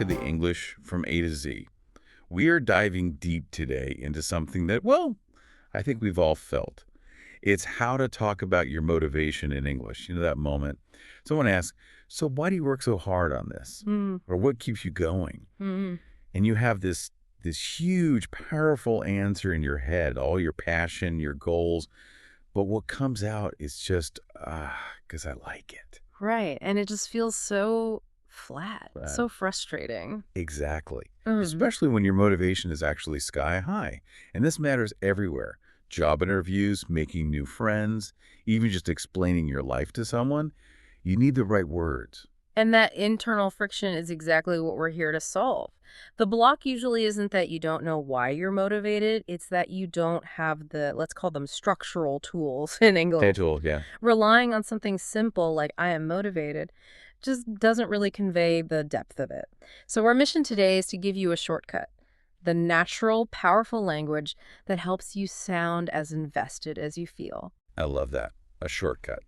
to the English from A to Z. We are diving deep today into something that, well, I think we've all felt. It's how to talk about your motivation in English. You know, that moment. Someone asks, so why do you work so hard on this? Or what keeps you going? And you have this huge, powerful answer in your head, all your passion, your goals. But what comes out is just, because I like it. Right. And it just feels so flat, so frustrating. Exactly. Especially when your motivation is actually sky high. And this matters everywhere. Job interviews, making new friends, even just explaining your life to someone. You need the right words. And that internal friction is exactly what we're here to solve. The block usually isn't that you don't know why you're motivated. It's that you don't have the, let's call them structural tools in English. Yeah. Relying on something simple like I am motivated just doesn't really convey the depth of it. So our mission today is to give you a shortcut. The natural, powerful language that helps you sound as invested as you feel. I love that. A shortcut.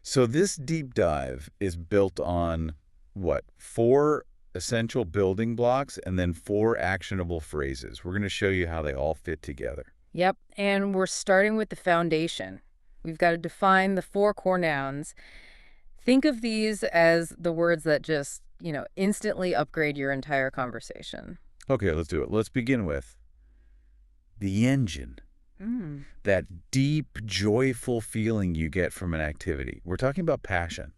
So this deep dive is built on, what, 4 essential building blocks and then 4 actionable phrases. We're going to show you how they all fit together. Yep, and we're starting with the foundation. We've got to define the 4 core nouns. Think of these as the words that just, instantly upgrade your entire conversation. Okay, let's do it. Let's begin with the engine. That deep, joyful feeling you get from an activity. We're talking about passion.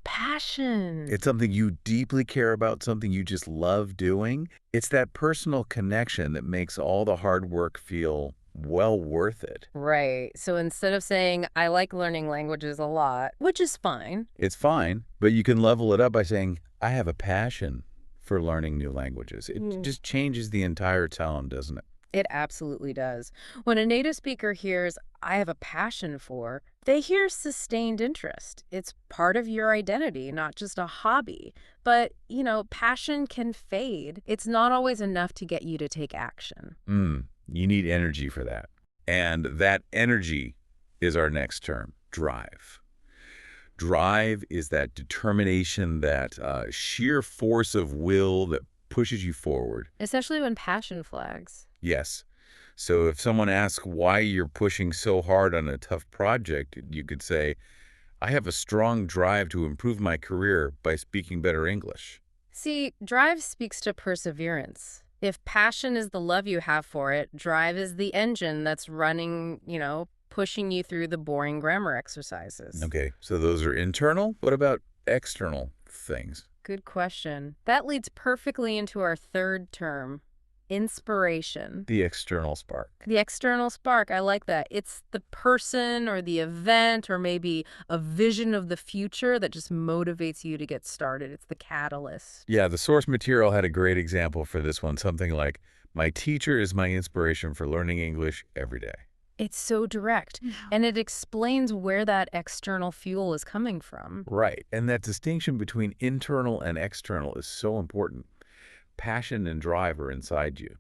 Passion. It's something you deeply care about, something you just love doing. It's that personal connection that makes all the hard work feel well worth it. Right. So instead of saying, I like learning languages a lot, which is fine. It's fine, but you can level it up by saying, I have a passion for learning new languages. It just changes the entire tone, doesn't it? It absolutely does. When a native speaker hears, I have a passion for, they hear sustained interest. It's part of your identity, not just a hobby. But, passion can fade. It's not always enough to get you to take action. You need energy for that. And that energy is our next term, drive. Drive is that determination, that sheer force of will that pushes you forward. Especially when passion flags. Yes. So if someone asks why you're pushing so hard on a tough project, you could say, I have a strong drive to improve my career by speaking better English. See, drive speaks to perseverance. If passion is the love you have for it, drive is the engine that's running, pushing you through the boring grammar exercises. Okay, so those are internal. What about external things? Good question. That leads perfectly into our third term, inspiration. The external spark. The external spark, I like that. It's the person or the event or maybe a vision of the future that just motivates you to get started. It's the catalyst. Yeah, the source material had a great example for this one, something like, my teacher is my inspiration for learning English every day. It's so direct, and it explains where that external fuel is coming from. Right, and that distinction between internal and external is so important. Passion and drive are inside you.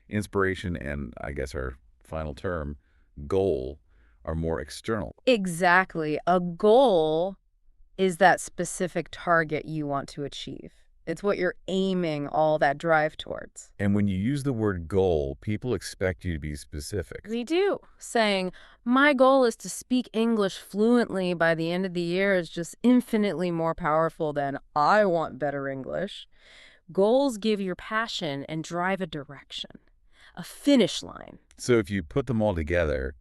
Inspiration and, I guess our final term, goal, are more external. Exactly. A goal is that specific target you want to achieve. It's what you're aiming all that drive towards. And when you use the word goal, people expect you to be specific. We do. Saying, my goal is to speak English fluently by the end of the year is just infinitely more powerful than I want better English. Goals give your passion and drive a direction, a finish line. So if you put them all together,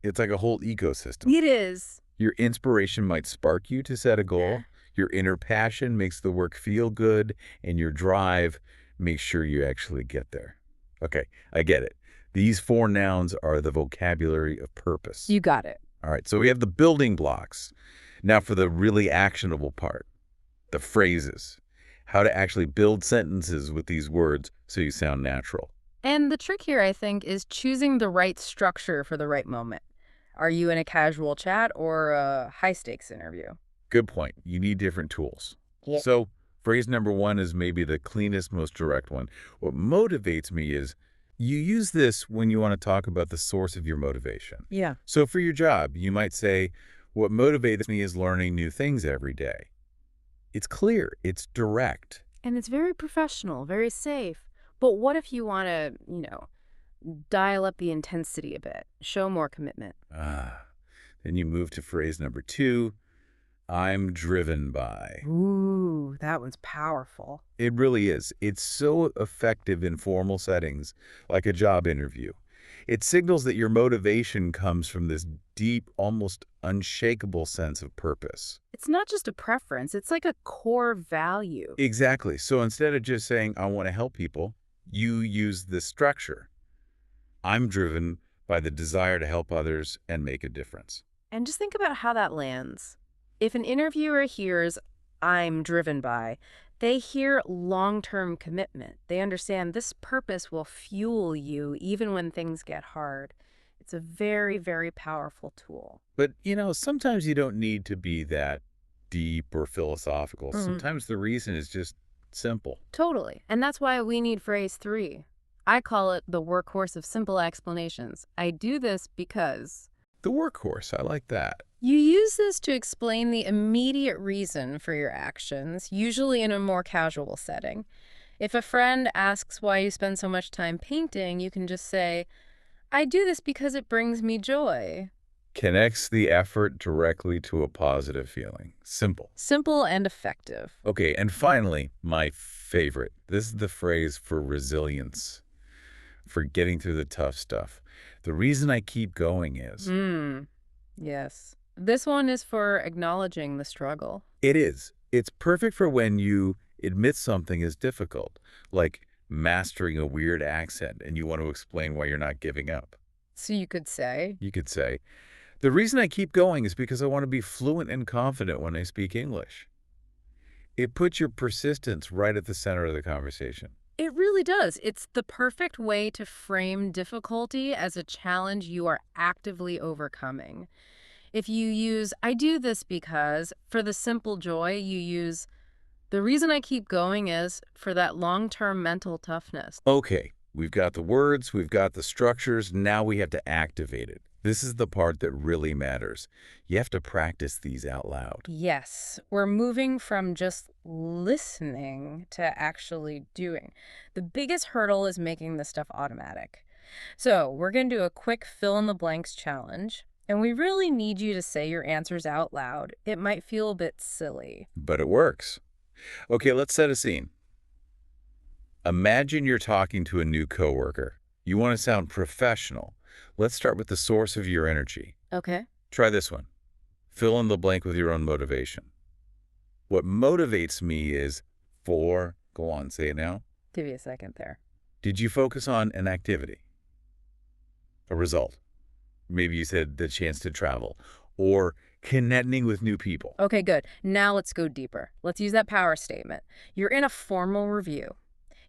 it's like a whole ecosystem. It is. Your inspiration might spark you to set a goal. Your inner passion makes the work feel good, and your drive makes sure you actually get there. Okay, I get it. These 4 nouns are the vocabulary of purpose. You got it. All right, so we have the building blocks. Now for the really actionable part, the phrases. How to actually build sentences with these words so you sound natural. And the trick here, I think, is choosing the right structure for the right moment. Are you in a casual chat or a high-stakes interview? Good point. You need different tools. Yeah. So phrase number 1 is maybe the cleanest, most direct one. What motivates me is you use this when you want to talk about the source of your motivation. Yeah. So for your job, you might say, what motivates me is learning new things every day. It's clear. It's direct. And it's very professional, very safe. But what if you want to, dial up the intensity a bit, show more commitment? Ah. Then you move to phrase number 2, I'm driven by. Ooh, that one's powerful. It really is. It's so effective in formal settings, like a job interview. It signals that your motivation comes from this deep, almost unshakable sense of purpose. It's not just a preference, it's like a core value. Exactly. So instead of just saying, I want to help people, you use this structure. I'm driven by the desire to help others and make a difference. And just think about how that lands. If an interviewer hears, I'm driven by, they hear long-term commitment. They understand this purpose will fuel you even when things get hard. It's a very, very powerful tool. But, sometimes you don't need to be that deep or philosophical. Sometimes the reason is just simple. Totally. And that's why we need phrase 3. I call it the workhorse of simple explanations. I do this because... The workhorse, I like that. You use this to explain the immediate reason for your actions, usually in a more casual setting. If a friend asks why you spend so much time painting, you can just say, I do this because it brings me joy. Connects the effort directly to a positive feeling. Simple. Simple and effective. Okay, and finally, my favorite. This is the phrase for resilience, for getting through the tough stuff. The reason I keep going is... Yes. This one is for acknowledging the struggle. It is. It's perfect for when you admit something is difficult, like mastering a weird accent, and you want to explain why you're not giving up. So you could say, The reason I keep going is because I want to be fluent and confident when I speak English. It puts your persistence right at the center of the conversation. it really does. It's the perfect way to frame difficulty as a challenge you are actively overcoming. If you use, I do this because, for the simple joy, you use, the reason I keep going is for that long-term mental toughness. Okay, we've got the words, we've got the structures, now we have to activate it. This is the part that really matters. You have to practice these out loud. Yes, we're moving from just listening to actually doing. The biggest hurdle is making this stuff automatic. So we're going to do a quick fill-in-the-blanks challenge. And we really need you to say your answers out loud. It might feel a bit silly. But it works. Okay, let's set a scene. Imagine you're talking to a new coworker. You want to sound professional. Let's start with the source of your energy. Okay. Try this one. Fill in the blank with your own motivation. What motivates me is for, go on, say it now. Give you a second there. Did you focus on an activity? A result? Maybe you said the chance to travel or connecting with new people. Okay, good. Now let's go deeper. Let's use that power statement. You're in a formal review.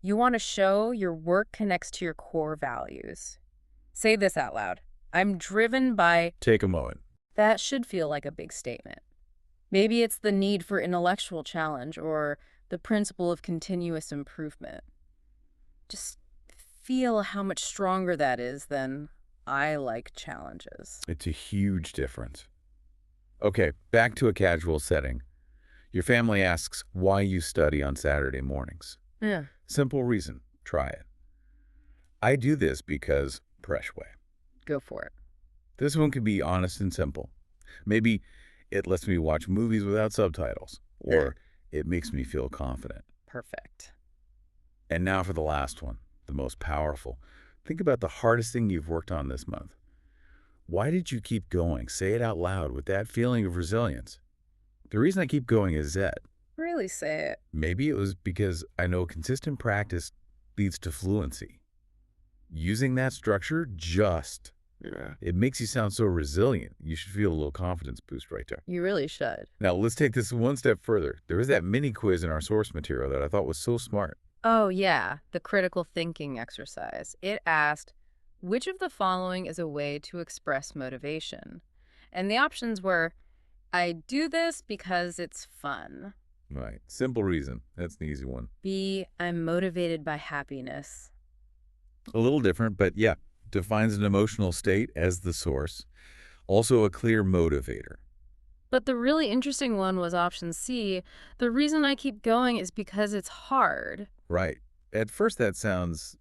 You want to show your work connects to your core values. Say this out loud. I'm driven by... Take a moment. That should feel like a big statement. Maybe it's the need for intellectual challenge or the principle of continuous improvement. Just feel how much stronger that is than I like challenges. It's a huge difference. Okay, back to a casual setting. Your family asks why you study on Saturday mornings. Yeah. Simple reason. Try it. I do this because... Fresh way. Go for it. This one can be honest and simple. Maybe it lets me watch movies without subtitles, or it makes me feel confident. Perfect. And now for the last one, the most powerful. Think about the hardest thing you've worked on this month. Why did you keep going? Say it out loud with that feeling of resilience. The reason I keep going is that. Really say it. Maybe it was because I know consistent practice leads to fluency. Using that structure it makes you sound so resilient. You should feel a little confidence boost right there. You really should. Now, let's take this one step further. There is that mini quiz in our source material that I thought was so smart. Oh, yeah, the critical thinking exercise. It asked, which of the following is a way to express motivation? And the options were, I do this because it's fun. Right. Simple reason. That's an easy one. B, I'm motivated by happiness. A little different, but yeah, defines an emotional state as the source. Also a clear motivator. But the really interesting one was option C. The reason I keep going is because it's hard. Right. At first, that sounds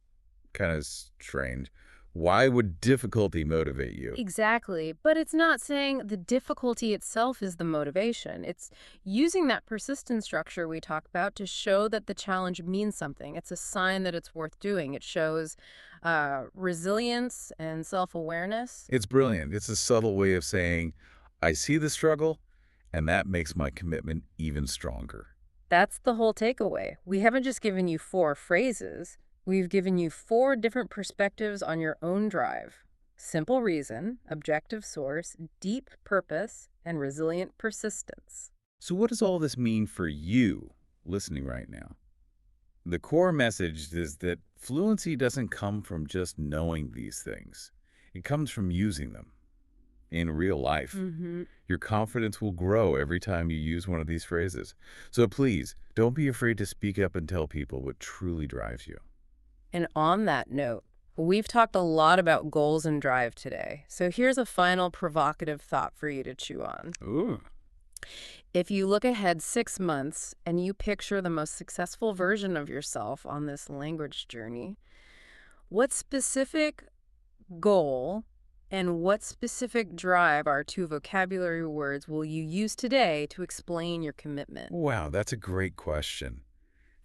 kind of strange. Why would difficulty motivate you? Exactly. But it's not saying the difficulty itself is the motivation. It's using that persistence structure we talked about to show that the challenge means something. It's a sign that it's worth doing. It shows resilience and self-awareness. It's brilliant. It's a subtle way of saying, I see the struggle, and that makes my commitment even stronger. That's the whole takeaway. We haven't just given you four phrases. We've given you four different perspectives on your own drive. Simple reason, objective source, deep purpose, and resilient persistence. So what does all this mean for you listening right now? The core message is that fluency doesn't come from just knowing these things. It comes from using them in real life. Mm-hmm. Your confidence will grow every time you use one of these phrases. So please, don't be afraid to speak up and tell people what truly drives you. And on that note, we've talked a lot about goals and drive today. So here's a final provocative thought for you to chew on. Ooh. If you look ahead 6 months and you picture the most successful version of yourself on this language journey, what specific goal and what specific drive, our two vocabulary words, will you use today to explain your commitment? Wow, that's a great question.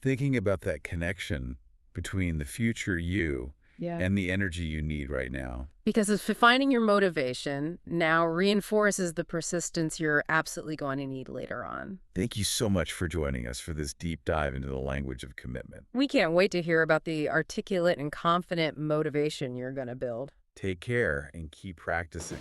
Thinking about that connection between the future you Yeah. and the energy you need right now. Because if finding your motivation now reinforces the persistence you're absolutely going to need later on. Thank you so much for joining us for this deep dive into the language of commitment. We can't wait to hear about the articulate and confident motivation you're going to build. Take care and keep practicing.